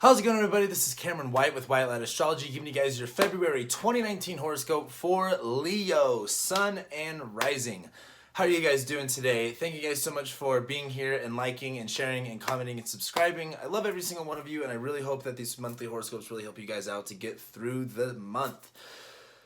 How's it going, everybody? This is Cameron White with White Light Astrology, giving you guys your February 2019 horoscope for Leo, Sun and Rising. How are you guys doing today? Thank you guys so much for being here and liking and sharing and commenting and subscribing. I love every single one of you, and I really hope that these monthly horoscopes really help you guys out to get through the month.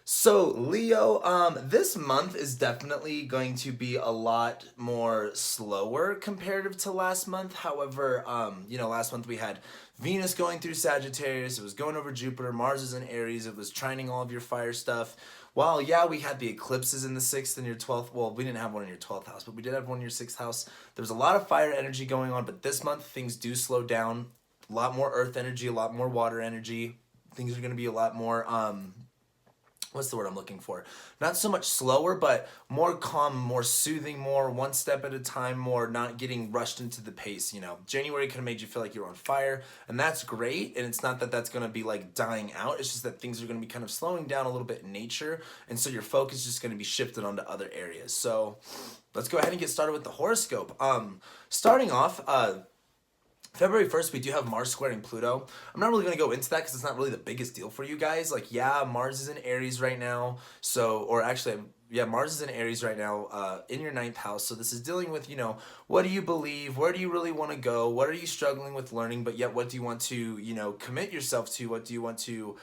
So Leo, this month is definitely going to be a lot more slower comparative to last month. However, last month we had Venus going through Sagittarius, it was going over Jupiter, Mars is in Aries, it was trining all of your fire stuff. While, yeah, we had the eclipses in the 6th and your 12th, well, we didn't have one in your 12th house, but we did have one in your 6th house. There was a lot of fire energy going on, but this month things do slow down. A lot more earth energy, a lot more water energy. Things are going to be a lot more, what's the word I'm looking for? Not so much slower, but more calm, more soothing, more one step at a time, more not getting rushed into the pace. January could have made you feel like you're on fire, and that's great. And it's not that that's going to be like dying out. It's just that things are going to be kind of slowing down a little bit in nature. And so your focus is just going to be shifted onto other areas. So let's go ahead and get started with the horoscope. Starting off, February 1st, we do have Mars squaring Pluto. I'm not really going to go into that because it's not really the biggest deal for you guys. Like, yeah, Mars is in Aries right now. Mars is in Aries right now in your 9th house. So this is dealing with, what do you believe? Where do you really want to go? What are you struggling with learning? But yet, what do you want to, commit yourself to? What do you want to,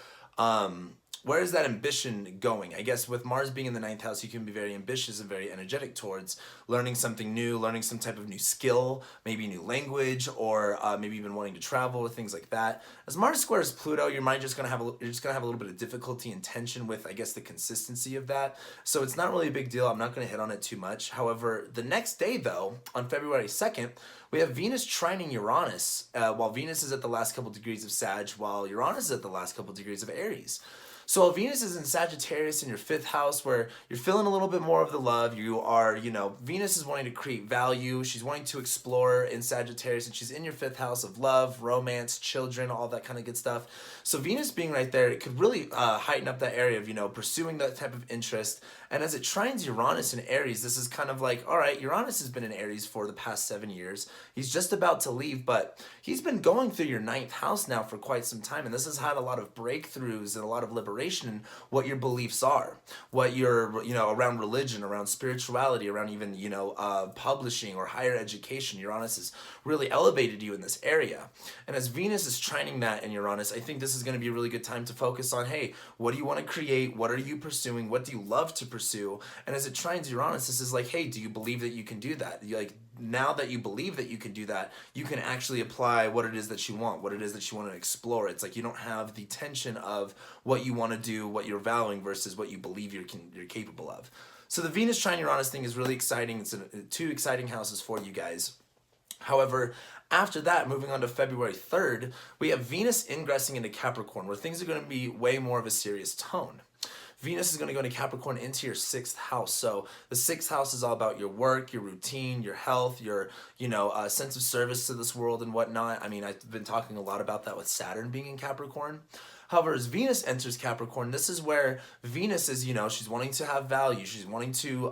where is that ambition going? I guess with Mars being in the 9th house, you can be very ambitious and very energetic towards learning something new, learning some type of new skill, maybe a new language, or maybe even wanting to travel or things like that. As Mars squares Pluto, you're just gonna have a little bit of difficulty and tension with, I guess, the consistency of that. So it's not really a big deal. I'm not gonna hit on it too much. However, the next day though, on February 2nd, we have Venus trining Uranus, while Venus is at the last couple degrees of Sag, while Uranus is at the last couple degrees of Aries. So while Venus is in Sagittarius in your 5th house, where you're feeling a little bit more of the love, you are, Venus is wanting to create value. She's wanting to explore in Sagittarius, and she's in your 5th house of love, romance, children, all that kind of good stuff. So Venus being right there, it could really heighten up that area of, pursuing that type of interest. And as it trines Uranus in Aries, this is kind of like, all right, Uranus has been in Aries for the past 7 years. He's just about to leave, but he's been going through your 9th house now for quite some time. And this has had a lot of breakthroughs and a lot of liberation in what your beliefs are, what you're, around religion, around spirituality, around even, publishing or higher education. Uranus has really elevated you in this area. And as Venus is trining that in Uranus, I think this is going to be a really good time to focus on, hey, what do you want to create? What are you pursuing? What do you love to pursue? And as it trines Uranus, this is like, hey, do you believe that you can do that? Now that you believe that you can do that, you can actually apply what it is that you want, what it is that you want to explore. It's like you don't have the tension of what you want to do, what you're valuing versus what you believe you're capable of. So the Venus trine Uranus thing is really exciting. It's two exciting houses for you guys. However, after that, moving on to February 3rd, we have Venus ingressing into Capricorn, where things are going to be way more of a serious tone. Venus is going to go into Capricorn into your 6th house. So the 6th house is all about your work, your routine, your health, your, sense of service to this world and whatnot. I mean, I've been talking a lot about that with Saturn being in Capricorn. However, as Venus enters Capricorn, this is where Venus is, she's wanting to have value. She's wanting to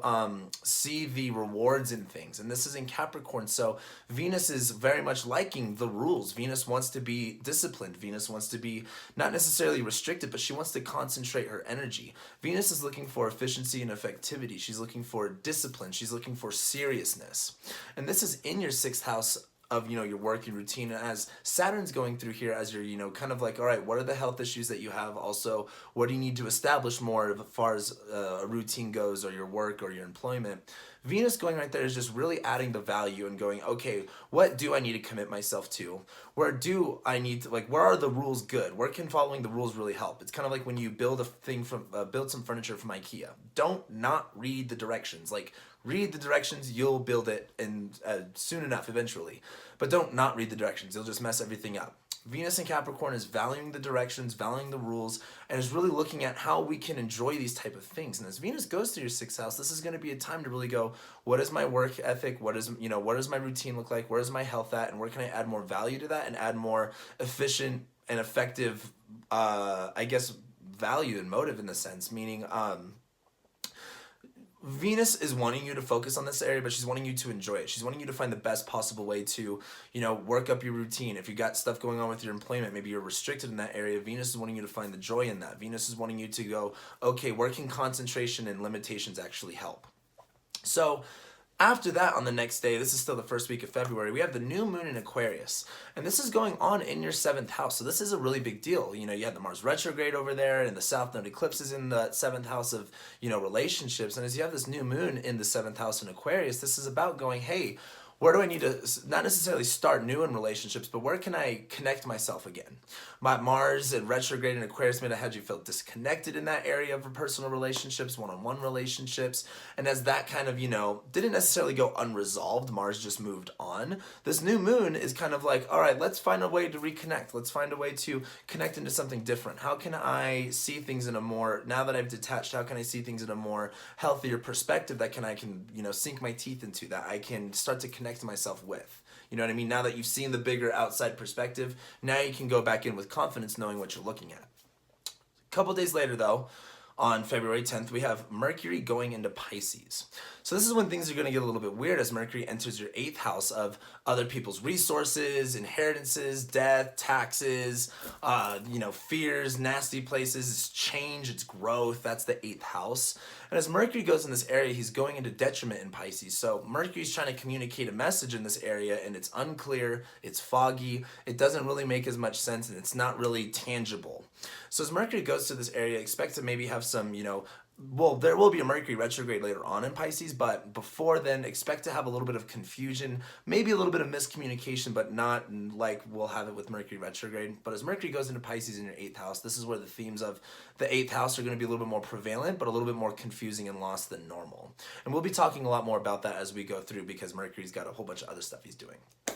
see the rewards in things. And this is in Capricorn. So Venus is very much liking the rules. Venus wants to be disciplined. Venus wants to be not necessarily restricted, but she wants to concentrate her energy. Venus is looking for efficiency and effectivity. She's looking for discipline. She's looking for seriousness. And this is in your 6th house of, your work and routine. And as Saturn's going through here, as you're, kind of like, all right, what are the health issues that you have? Also, what do you need to establish more as far as a routine goes, or your work or your employment? Venus going right there is just really adding the value and going, okay, what do I need to commit myself to? Where do I need to, where are the rules good? Where can following the rules really help? It's kind of like when you build build some furniture from IKEA. Don't not read the directions. Read the directions, you'll build it and soon enough, eventually. But don't not read the directions. You'll just mess everything up. Venus in Capricorn is valuing the directions, valuing the rules, and is really looking at how we can enjoy these type of things. And as Venus goes through your 6th house, this is going to be a time to really go, what is my work ethic? What does my routine look like? Where is my health at? And where can I add more value to that and add more efficient and effective, value and motive in the sense, meaning, Venus is wanting you to focus on this area, but she's wanting you to enjoy it. She's wanting you to find the best possible way to, work up your routine. If you got stuff going on with your employment, maybe you're restricted in that area. Venus is wanting you to find the joy in that. Venus is wanting you to go, okay, where can concentration and limitations actually help? So after that, on the next day, this is still the first week of February, we have the new moon in Aquarius. And this is going on in your 7th house. So this is a really big deal. You have the Mars retrograde over there, and the South Node eclipse is in the 7th house of, relationships. And as you have this new moon in the 7th house in Aquarius, this is about going, hey, where do I need to not necessarily start new in relationships, but where can I connect myself again? My Mars and retrograde in Aquarius may have had you feel disconnected in that area of personal relationships, one-on-one relationships. And as that kind of, didn't necessarily go unresolved, Mars just moved on. This new moon is kind of like, all right, let's find a way to reconnect. Let's find a way to connect into something different. How can I see things in a more, now that I've detached, how can I see things in a more healthier perspective that I can sink my teeth into, that I can start to connect to myself with? You know what I mean? Now that you've seen the bigger outside perspective, now you can go back in with confidence knowing what you're looking at. A couple days later though, on February 10th, we have Mercury going into Pisces. So this is when things are going to get a little bit weird as Mercury enters your 8th house of other people's resources, inheritances, death, taxes, fears, nasty places, it's change, it's growth. That's the 8th house. And as Mercury goes in this area, he's going into detriment in Pisces. So Mercury's trying to communicate a message in this area, and it's unclear, it's foggy, it doesn't really make as much sense, and it's not really tangible. So as Mercury goes to this area, expect to maybe have some, there will be a Mercury retrograde later on in Pisces, but before then, expect to have a little bit of confusion, maybe a little bit of miscommunication, but not like we'll have it with Mercury retrograde. But as Mercury goes into Pisces in your 8th house, this is where the themes of the 8th house are going to be a little bit more prevalent, but a little bit more confusing and lost than normal. And we'll be talking a lot more about that as we go through, because Mercury's got a whole bunch of other stuff he's doing. A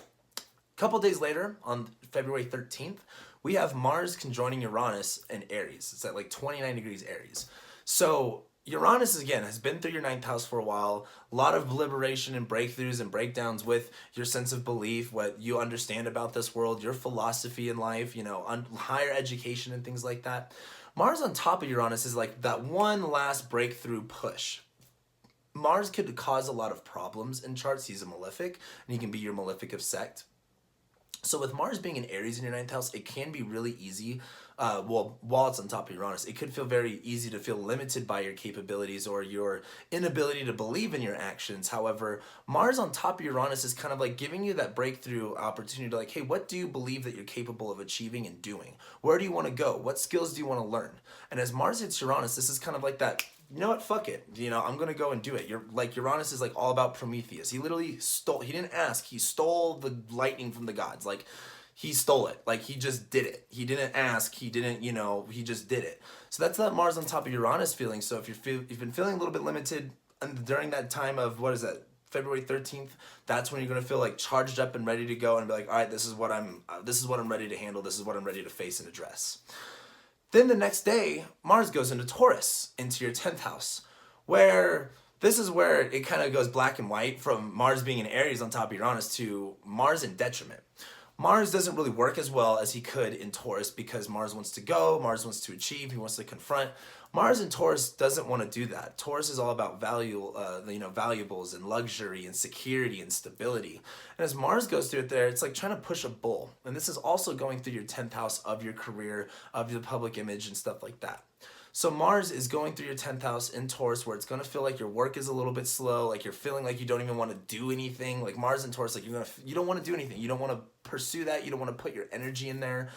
couple days later, on February 13th, we have Mars conjoining Uranus in Aries. It's at like 29 degrees Aries. So Uranus, again, has been through your 9th house for a while. A lot of liberation and breakthroughs and breakdowns with your sense of belief, what you understand about this world, your philosophy in life, higher education and things like that. Mars on top of Uranus is like that one last breakthrough push. Mars could cause a lot of problems in charts. He's a malefic, and he can be your malefic of sect. So with Mars being in Aries in your 9th house, it can be really easy, while it's on top of Uranus, it could feel very easy to feel limited by your capabilities or your inability to believe in your actions. However, Mars on top of Uranus is kind of like giving you that breakthrough opportunity to like, hey, what do you believe that you're capable of achieving and doing? Where do you want to go? What skills do you want to learn? And as Mars hits Uranus, this is kind of like that, you know what, fuck it. I'm going to go and do it. Uranus is like all about Prometheus. He literally he didn't ask, he stole the lightning from the gods. Like, he stole it. Like, he just did it. He didn't ask, he didn't, he just did it. So that's that Mars on top of Uranus feeling. So if you've been feeling a little bit limited during that time of, February 13th, that's when you're going to feel like charged up and ready to go and be like, all right, this is what I'm ready to handle. This is what I'm ready to face and address. Then the next day, Mars goes into Taurus, into your 10th house, where this is where it kind of goes black and white from Mars being in Aries on top of Uranus to Mars in detriment. Mars doesn't really work as well as he could in Taurus because Mars wants to go, Mars wants to achieve, he wants to confront. Mars in Taurus doesn't want to do that. Taurus is all about valuables and luxury and security and stability. And as Mars goes through it there, it's like trying to push a bull. And this is also going through your 10th house of your career, of your public image and stuff like that. So Mars is going through your 10th house in Taurus, where it's going to feel like your work is a little bit slow, like you're feeling like you don't even want to do anything. Like Mars in Taurus, like you don't want to do anything. You don't want to pursue that. You don't want to put your energy in there.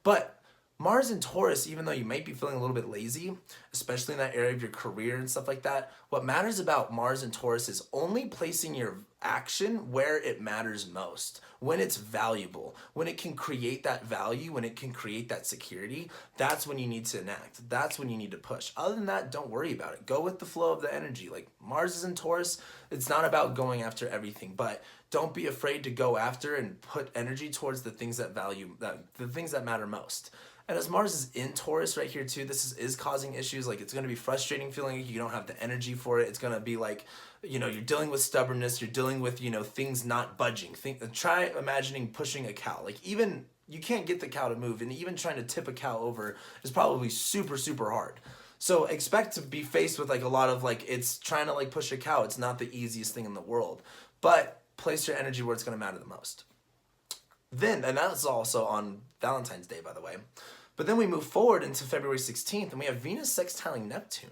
But Mars in Taurus, even though you might be feeling a little bit lazy, especially in that area of your career and stuff like that, what matters about Mars in Taurus is only placing your action where it matters most, when it's valuable, when it can create that value, when it can create that security. That's when you need to enact. That's when you need to push. Other than that, don't worry about it. Go with the flow of the energy. Like Mars is in Taurus, it's not about going after everything, but don't be afraid to go after and put energy towards the things that the things that matter most. And as Mars is in Taurus right here too, this is causing issues. Like it's going to be frustrating feeling like you don't have the energy for it. It's going to be like, you're dealing with stubbornness. You're dealing with, things not budging. Try imagining pushing a cow. Like you can't get the cow to move, and even trying to tip a cow over is probably super, super hard. So expect to be faced with like a lot of like, it's trying to like push a cow. It's not the easiest thing in the world, but place your energy where it's going to matter the most. Then, and that's also on Valentine's Day, by the way. But then we move forward into February 16th and we have Venus sextiling Neptune.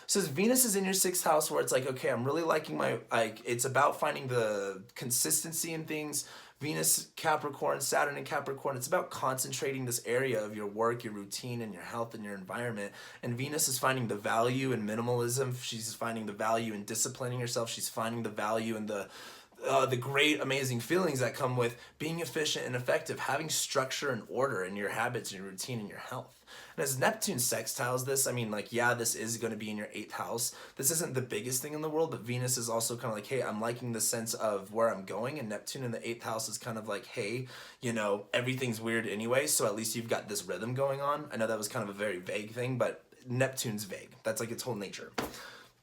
So Venus is in your sixth house where it's like, okay, I'm really liking my, like, it's about finding the consistency in things. Venus, Capricorn, Saturn and Capricorn, it's about concentrating this area of your work, your routine, and your health and your environment. And Venus is finding the value in minimalism. She's finding the value in disciplining herself. She's finding the value in the great, amazing feelings that come with being efficient and effective, having structure and order in your habits and your routine and your health. And as Neptune sextiles this, I mean, like, yeah, this is going to be in your 8th house. This isn't the biggest thing in the world, but Venus is also kind of like, hey, I'm liking the sense of where I'm going. And Neptune in the 8th house is kind of like, hey, you know, everything's weird anyway, so at least you've got this rhythm going on. I know that was kind of a very vague thing, but Neptune's vague. That's like its whole nature.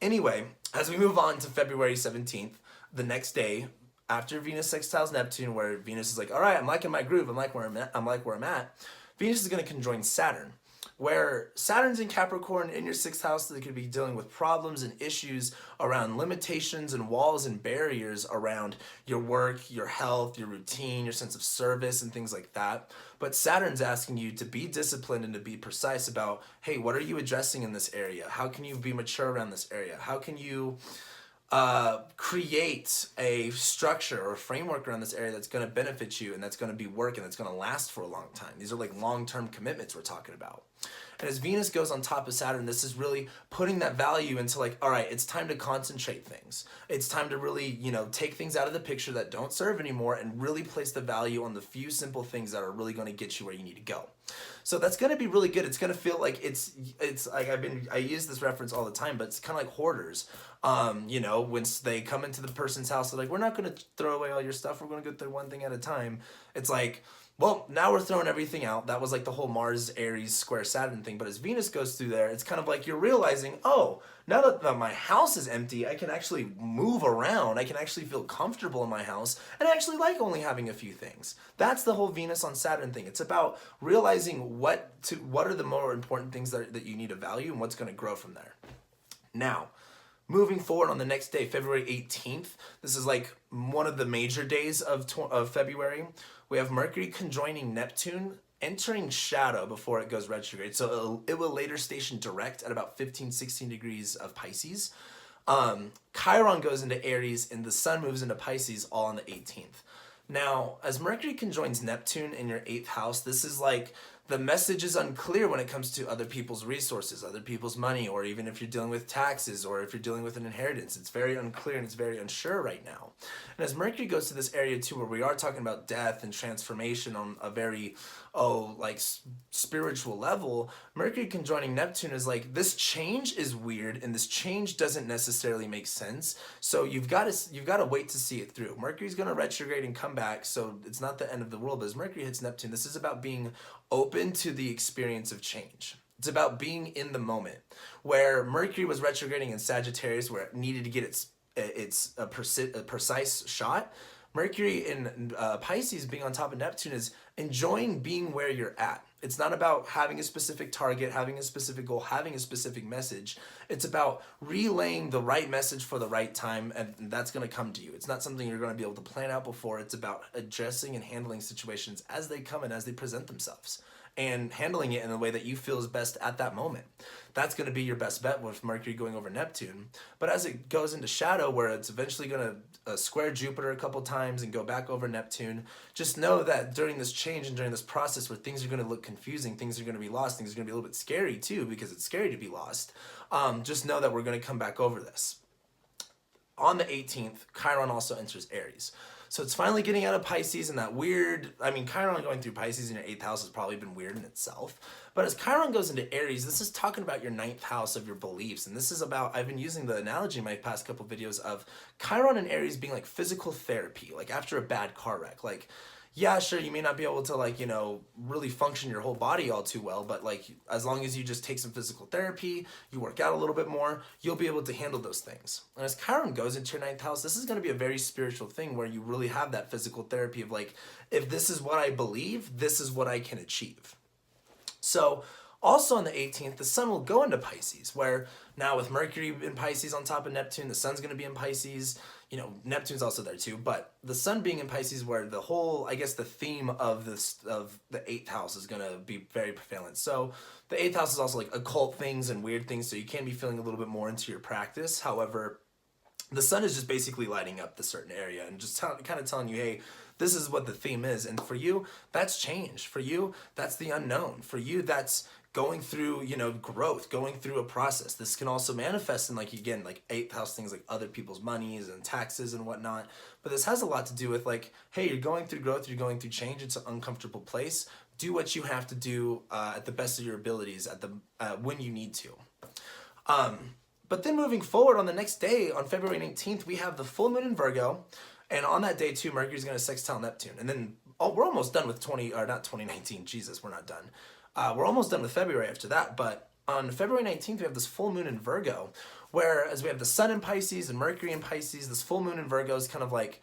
Anyway, as we move on to February 17th, the next day, after Venus sextiles Neptune, where Venus is like, all right, I'm liking my groove, I'm like where I'm at, Venus is going to conjoin Saturn, where Saturn's in Capricorn in your 6th house. That could be dealing with problems and issues around limitations and walls and barriers around your work, your health, your routine, your sense of service, and things like that. But Saturn's asking you to be disciplined and to be precise about, hey, what are you addressing in this area? How can you be mature around this area? How can you create a structure or a framework around this area that's going to benefit you and that's going to be work and that's going to last for a long time. These are like long-term commitments we're talking about. And as Venus goes on top of Saturn, this is really putting that value into like, all right, it's time to concentrate things. It's time to really, you know, take things out of the picture that don't serve anymore and really place the value on the few simple things that are really going to get you where you need to go. So that's going to be really good. It's going to feel like it's like I use this reference all the time, but it's kind of like hoarders. You know, when they come into the person's house, they're like, we're not going to throw away all your stuff. We're going to go through one thing at a time. It's like, well, now we're throwing everything out. That was like the whole Mars, Aries, square Saturn thing. But as Venus goes through there, it's kind of like you're realizing, oh, now that my house is empty, I can actually move around. I can actually feel comfortable in my house. And I actually like only having a few things. That's the whole Venus on Saturn thing. It's about realizing what are the more important things that you need to value and what's going to grow from there. Now, moving forward on the next day, February 18th, this is like one of the major days of February. We have Mercury conjoining Neptune, entering shadow before it goes retrograde. So it will later station direct at about 15, 16 degrees of Pisces. Chiron goes into Aries and the sun moves into Pisces all on the 18th. Now, as Mercury conjoins Neptune in your 8th house, this is like the message is unclear when it comes to other people's resources, other people's money, or even if you're dealing with taxes or if you're dealing with an inheritance. It's very unclear and it's very unsure right now. And as Mercury goes to this area too, where we are talking about death and transformation on a very, spiritual level, Mercury conjoining Neptune is like, this change is weird and this change doesn't necessarily make sense. So you've got to wait to see it through. Mercury's going to retrograde and come back, so it's not the end of the world. But as Mercury hits Neptune, this is about being open to the experience of change. It's about being in the moment. Where Mercury was retrograding in Sagittarius, where it needed to get its precise shot, Mercury in Pisces being on top of Neptune is enjoying being where you're at. It's not about having a specific target, having a specific goal, having a specific message. It's about relaying the right message for the right time, and that's going to come to you. It's not something you're going to be able to plan out before. It's about addressing and handling situations as they come and as they present themselves, and handling it in the way that you feel is best at that moment. That's going to be your best bet with Mercury going over Neptune. But as it goes into shadow, where it's eventually going to square Jupiter a couple times and go back over Neptune, just know that during this change and during this process where things are going to look confusing, things are going to be lost, things are going to be a little bit scary too, because it's scary to be lost, just know that we're going to come back over this. On the 18th, Chiron also enters Aries. So it's finally getting out of Pisces and that weird, Chiron going through Pisces in your 8th house has probably been weird in itself. But as Chiron goes into Aries, this is talking about your 9th house of your beliefs. And this is about, I've been using the analogy in my past couple videos of Chiron and Aries being like physical therapy, like after a bad car wreck. Like, yeah, sure, you may not be able to really function your whole body all too well, but as long as you just take some physical therapy, you work out a little bit more, you'll be able to handle those things. And as Chiron goes into your 9th house, this is going to be a very spiritual thing where you really have that physical therapy of if this is what I believe, this is what I can achieve. So Also on the 18th, the sun will go into Pisces, where now with Mercury in Pisces on top of Neptune, the sun's going to be in Pisces. You know, Neptune's also there too, but the sun being in Pisces, where the whole, I guess the theme of the eighth house is going to be very prevalent. So the eighth house is also like occult things and weird things, so you can be feeling a little bit more into your practice. However, the sun is just basically lighting up the certain area and just kind of telling you, hey, this is what the theme is. And for you, that's change. For you, that's the unknown. For you, that's going through, you know, growth, going through a process. This can also manifest in, like, again, like eighth house things like other people's monies and taxes and whatnot. But this has a lot to do with, like, hey, you're going through growth, you're going through change. It's an uncomfortable place. Do what you have to do at the best of your abilities at the when you need to. But then moving forward on the next day, on February 19th, we have the full moon in Virgo. And on that day too, Mercury's going to sextile Neptune. And then we're almost done with 2019. Jesus, we're not done. We're almost done with February after that. But on February 19th, we have this full moon in Virgo, where as we have the sun in Pisces and Mercury in Pisces, this full moon in Virgo is kind of like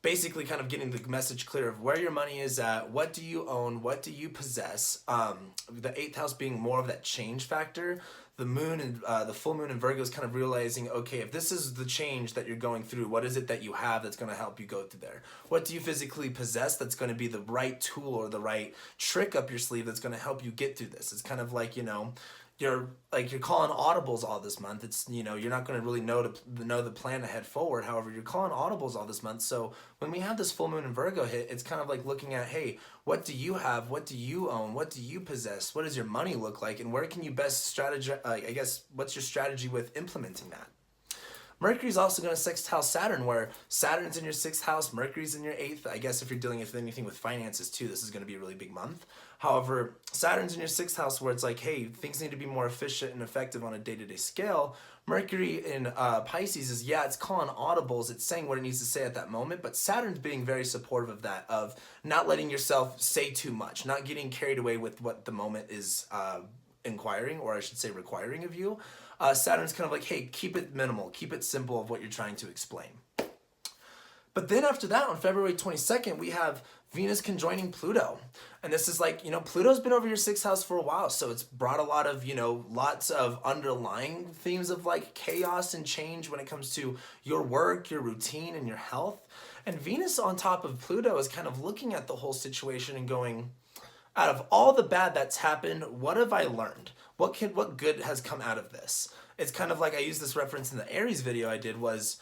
basically kind of getting the message clear of where your money is at, what do you own, what do you possess. The eighth house being more of that change factor. The moon and the full moon in Virgo is kind of realizing, okay, if this is the change that you're going through, what is it that you have that's going to help you go through there? What do you physically possess that's going to be the right tool or the right trick up your sleeve that's going to help you get through this? It's kind of like, you know, you're calling audibles all this month. It's, you know, you're not going to really know the plan ahead forward. However, you're calling audibles all this month. So when we have this full moon in Virgo hit, it's kind of like looking at, hey, what do you have? What do you own? What do you possess? What does your money look like? And where can you best strategize? I guess, what's your strategy with implementing that? Mercury's also going to sextile Saturn, where Saturn's in your 6th house, Mercury's in your 8th. I guess if you're dealing with anything with finances too, this is going to be a really big month. However, Saturn's in your 6th house, where it's like, hey, things need to be more efficient and effective on a day-to-day scale. Mercury in Pisces is, yeah, it's calling audibles, it's saying what it needs to say at that moment, but Saturn's being very supportive of that, of not letting yourself say too much, not getting carried away with what the moment is inquiring, or I should say requiring of you. Saturn's kind of like, hey, keep it minimal, keep it simple of what you're trying to explain. But then after that, on February 22nd, we have Venus conjoining Pluto. And this is like, you know, Pluto's been over your 6th house for a while, so it's brought a lot of, you know, lots of underlying themes of like chaos and change when it comes to your work, your routine, and your health. And Venus on top of Pluto is kind of looking at the whole situation and going, out of all the bad that's happened, what have I learned? What good has come out of this? It's kind of like, I used this reference in the Aries video I did, was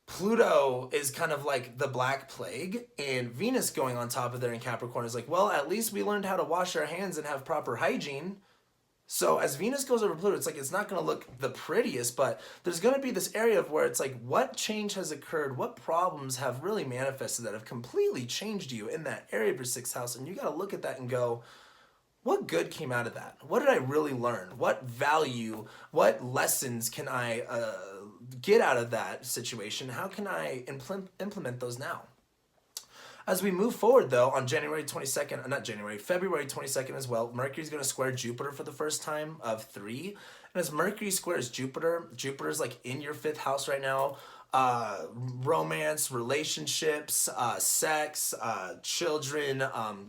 Pluto is kind of like the Black Plague, and Venus going on top of there in Capricorn is like, well, at least we learned how to wash our hands and have proper hygiene. So as Venus goes over Pluto, it's like, it's not going to look the prettiest, but there's going to be this area of where it's like, what change has occurred? What problems have really manifested that have completely changed you in that area of your 6th house? And you got to look at that and go, what good came out of that? What did I really learn? What value, what lessons can I get out of that situation? How can I implement those now? As we move forward, though, on February 22nd as well, Mercury's going to square Jupiter for the first time of 3. And as Mercury squares Jupiter, Jupiter's like in your 5th house right now. Romance, relationships, sex, children,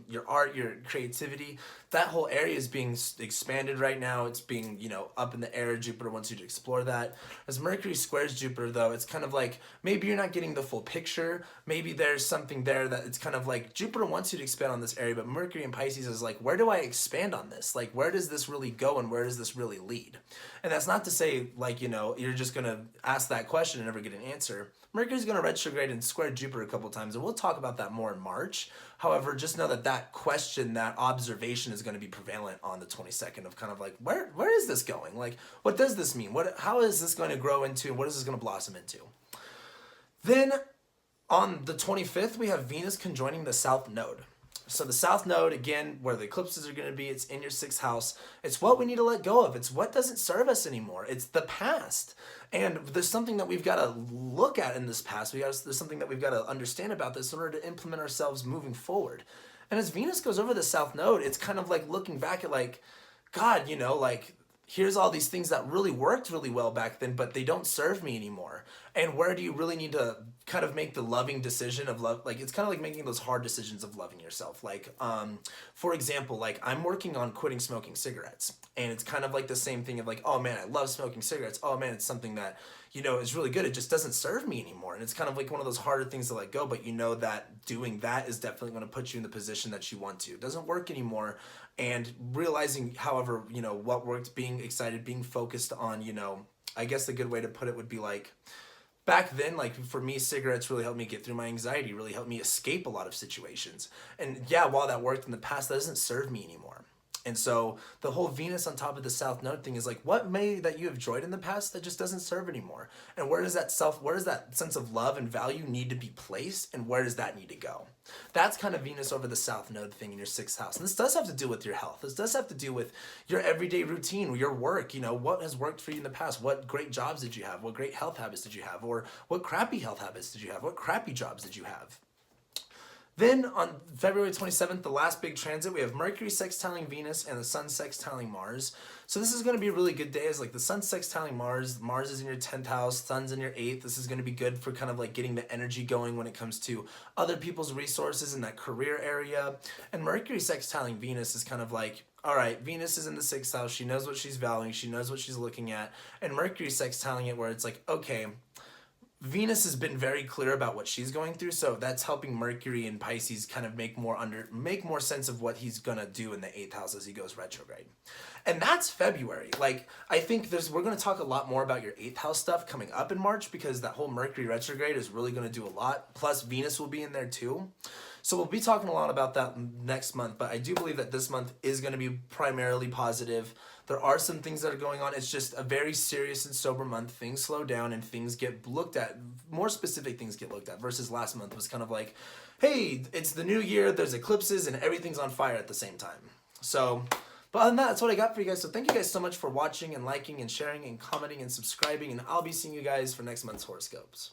your art, your creativity, that whole area is being expanded right now. It's being, you know, up in the air. Jupiter wants you to explore that. As Mercury squares Jupiter, though, it's kind of like, maybe you're not getting the full picture. Maybe there's something there that it's kind of like, Jupiter wants you to expand on this area, but Mercury in Pisces is like, where do I expand on this? Like, where does this really go and where does this really lead? And that's not to say, like, you know, you're just going to ask that question and never get an answer. Mercury's going to retrograde and square Jupiter a couple times, and we'll talk about that more in March. However, just know that that question, that observation is going to be prevalent on the 22nd of kind of like, where is this going? Like, what does this mean? How is this going to grow into? What is this going to blossom into? Then on the 25th, we have Venus conjoining the South Node. So the South Node, again, where the eclipses are going to be, it's in your 6th house. It's what we need to let go of. It's what doesn't serve us anymore. It's the past. And there's something that we've got to look at in this past. There's something that we've got to understand about this in order to implement ourselves moving forward. And as Venus goes over the South Node, it's kind of like looking back at like, God, you know, like, here's all these things that really worked really well back then, but they don't serve me anymore. And where do you really need to kind of make the loving decision of love. Like, it's kind of like making those hard decisions of loving yourself. Like, for example, like I'm working on quitting smoking cigarettes, and it's kind of like the same thing of like, oh man, I love smoking cigarettes. Oh man, it's something that, you know, is really good. It just doesn't serve me anymore. And it's kind of like one of those harder things to let go, but you know that doing that is definitely going to put you in the position that you want to. It doesn't work anymore. And realizing, however, you know, what worked, being excited, being focused on, you know, I guess the good way to put it would be like, back then, like for me, cigarettes really helped me get through my anxiety, really helped me escape a lot of situations. And yeah, while that worked in the past, that doesn't serve me anymore. And so the whole Venus on top of the South Node thing is like, what may that you have enjoyed in the past that just doesn't serve anymore? And where does that sense of love and value need to be placed? And where does that need to go? That's kind of Venus over the South Node thing in your 6th house. And this does have to do with your health. This does have to do with your everyday routine, your work. You know, what has worked for you in the past? What great jobs did you have? What great health habits did you have? Or what crappy health habits did you have? What crappy jobs did you have? Then on February 27th, the last big transit, we have Mercury sextiling Venus and the Sun sextiling Mars. So this is going to be a really good day. As like the Sun sextiling Mars, Mars is in your 10th house, Sun's in your 8th. This is going to be good for kind of like getting the energy going when it comes to other people's resources in that career area. And Mercury sextiling Venus is kind of like, all right, Venus is in the 6th house. She knows what she's valuing. She knows what she's looking at. And Mercury sextiling it where it's like, okay, Venus has been very clear about what she's going through, so that's helping Mercury and Pisces kind of make more sense of what he's gonna do in the 8th house as he goes retrograde. And that's February. Like, I think we're gonna talk a lot more about your 8th house stuff coming up in March, because that whole Mercury retrograde is really gonna do a lot. Plus Venus will be in there too. So we'll be talking a lot about that next month, but I do believe that this month is going to be primarily positive. There are some things that are going on. It's just a very serious and sober month. Things slow down and things get looked at. More specific things get looked at versus last month was kind of like, hey, it's the new year, there's eclipses, and everything's on fire at the same time. So, but other than that, that's what I got for you guys. So thank you guys so much for watching and liking and sharing and commenting and subscribing, and I'll be seeing you guys for next month's horoscopes.